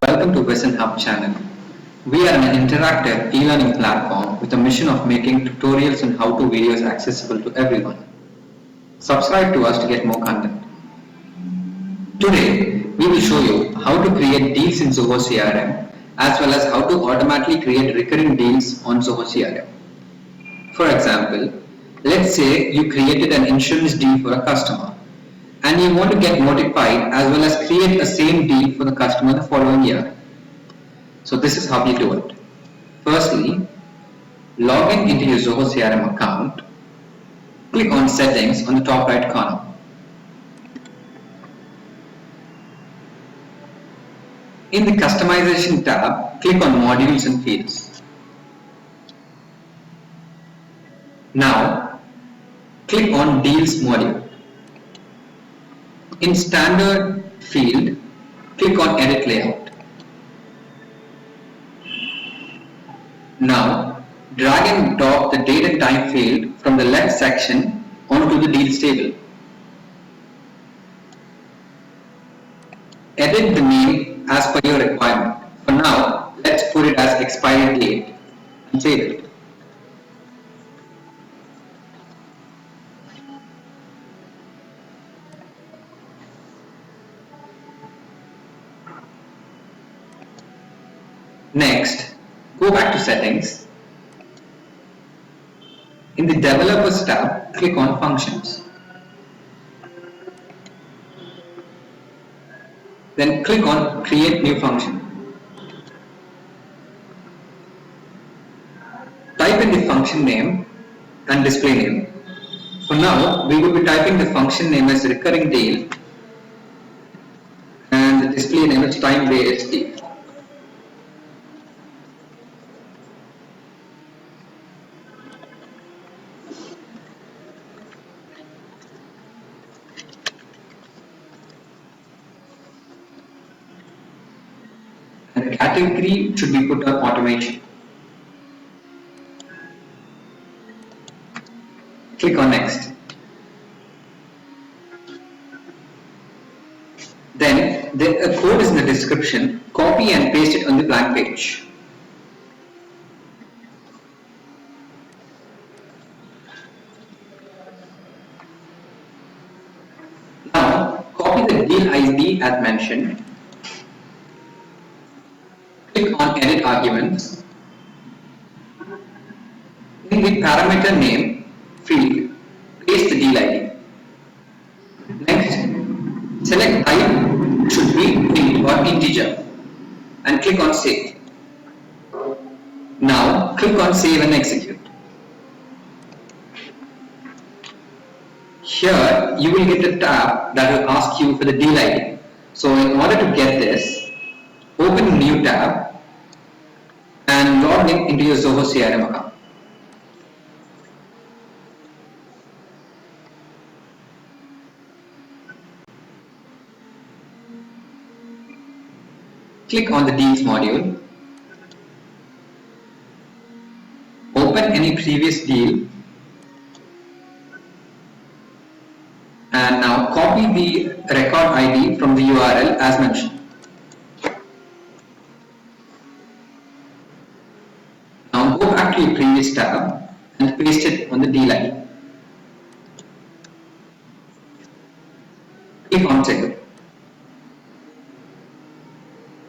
Welcome to Wissen-hub channel. We are an interactive e-learning platform with a mission of making tutorials and how-to videos accessible to everyone. Subscribe to us to get more content. Today, we will show you how to create deals in Zoho CRM as well as how to automatically create recurring deals on Zoho CRM. For example, let's say you created an insurance deal for a customer and you want to get notified as well as create the same deal for the customer the following year. So this is how we do it. Firstly, log in into your Zoho CRM account. Click on Settings on the top right corner. In the Customization tab, click on Modules and Fields. Now, click on Deals module. In Standard field, click on Edit Layout. Now, drag and drop the date and time field from the left section onto the deals table. Edit the name as per your requirement. For now, let's put it as expiry date and save it. Next, go back to Settings. In the Developers tab, click on Functions. Then click on Create New Function. Type in the function name and display name. For now, we will be typing the function name as Recurring Deal and the display name is Time-Based Deal. And the category should be put on automation. Click on Next. Then the code is in the description. Copy and paste it on the blank page. Now copy the deal ID as mentioned. Click on Edit Arguments. In the parameter name field, paste the deal ID. Next, select type should be int or integer and click on Save. Now click on Save and Execute. Here you will get a tab that will ask you for the deal ID. So in order to get this, open a new tab and log in into your Zoho CRM account. Click on the Deals module. Open any previous deal and now copy the record ID from the URL as mentioned. Now go back to your previous tab and paste it on the deal ID. Click on Save.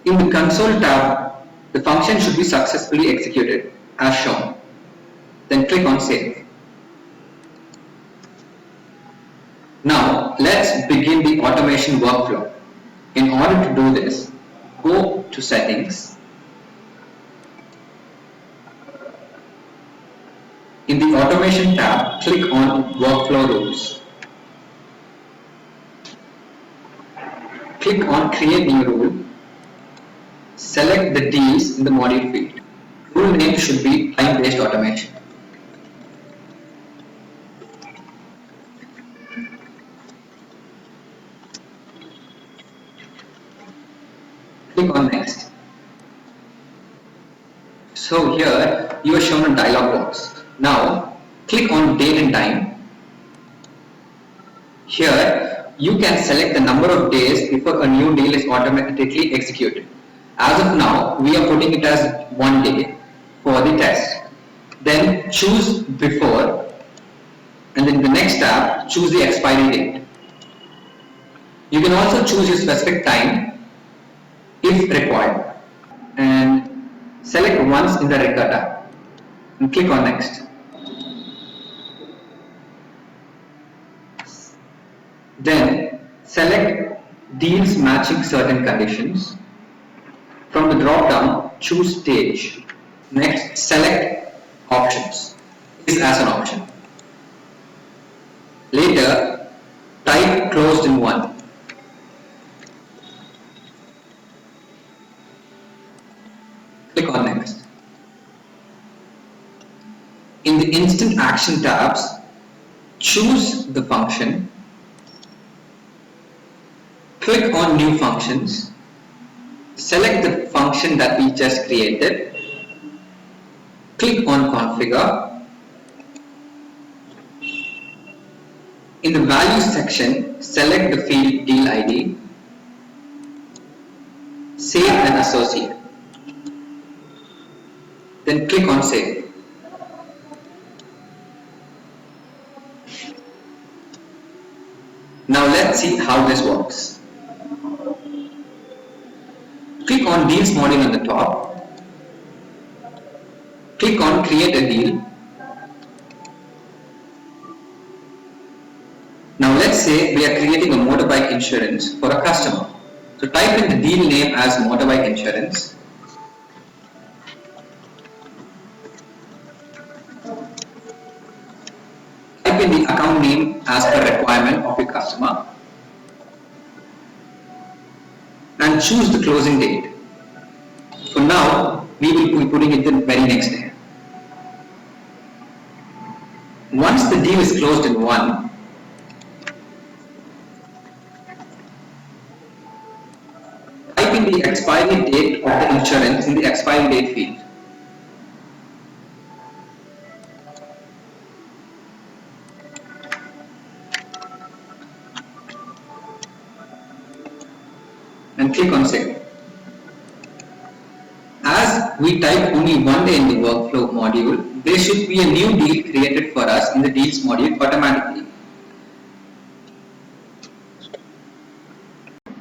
In the console tab, the function should be successfully executed as shown. Then click on Save. Now let's begin the automation workflow. In order to do this, go to Settings. In the Automation tab, click on Workflow Rules. Click on Create New Rule. Select the deals in the module field. Rule name should be Time-Based Automation. Click on Next. So here you are shown a dialog box. Now click on Date and Time. Here you can select the number of days before a new deal is automatically executed. As of now, we are putting it as 1 day for the test. Then choose before, and then the next tab, choose the expiry date. You can also choose your specific time if required, and select once in the record tab and click on next. Then select deals matching certain conditions. From the drop down, choose stage. Next, select options. Is as an option. Later, type closed in one. Click on next. In the instant action tabs, choose the function. Click on new functions. Select the function that we just created. Click on configure. In the values section, select the field dealID. Save and associate. Then click on save. Now let's see how this works. Click on Deals module on the top. Click on Create a Deal. Now let's say we are creating a motorbike insurance for a customer. So type in the deal name as motorbike insurance. Type in the account name as per requirement of your customer. And choose the closing date. For now, we will be putting it the very next day. Once the deal is closed in one, type in the expiry date of the insurance in the expiry date field. And click on save. As we type only 1 day in the workflow module, there should be a new deal created for us in the deals module automatically.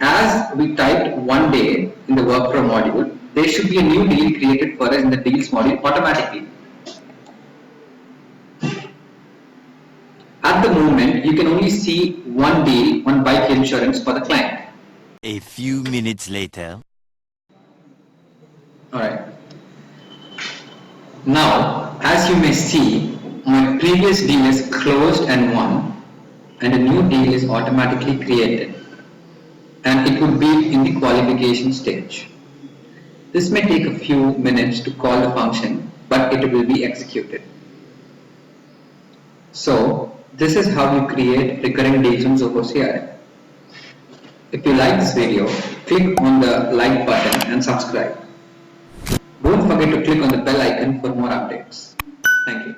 As we typed 1 day in the workflow module, there should be a new deal created for us in the deals module automatically. At the moment, you can only see one deal on bike insurance for the client. A few minutes later. Alright. Now, as you may see, my previous deal is closed and won, and a new deal is automatically created, and it would be in the qualification stage. This may take a few minutes to call the function, but it will be executed. So, this is how you create recurring deals in Zoho CRM. If you like this video, click on the like button and subscribe. Don't forget to click on the bell icon for more updates. Thank you.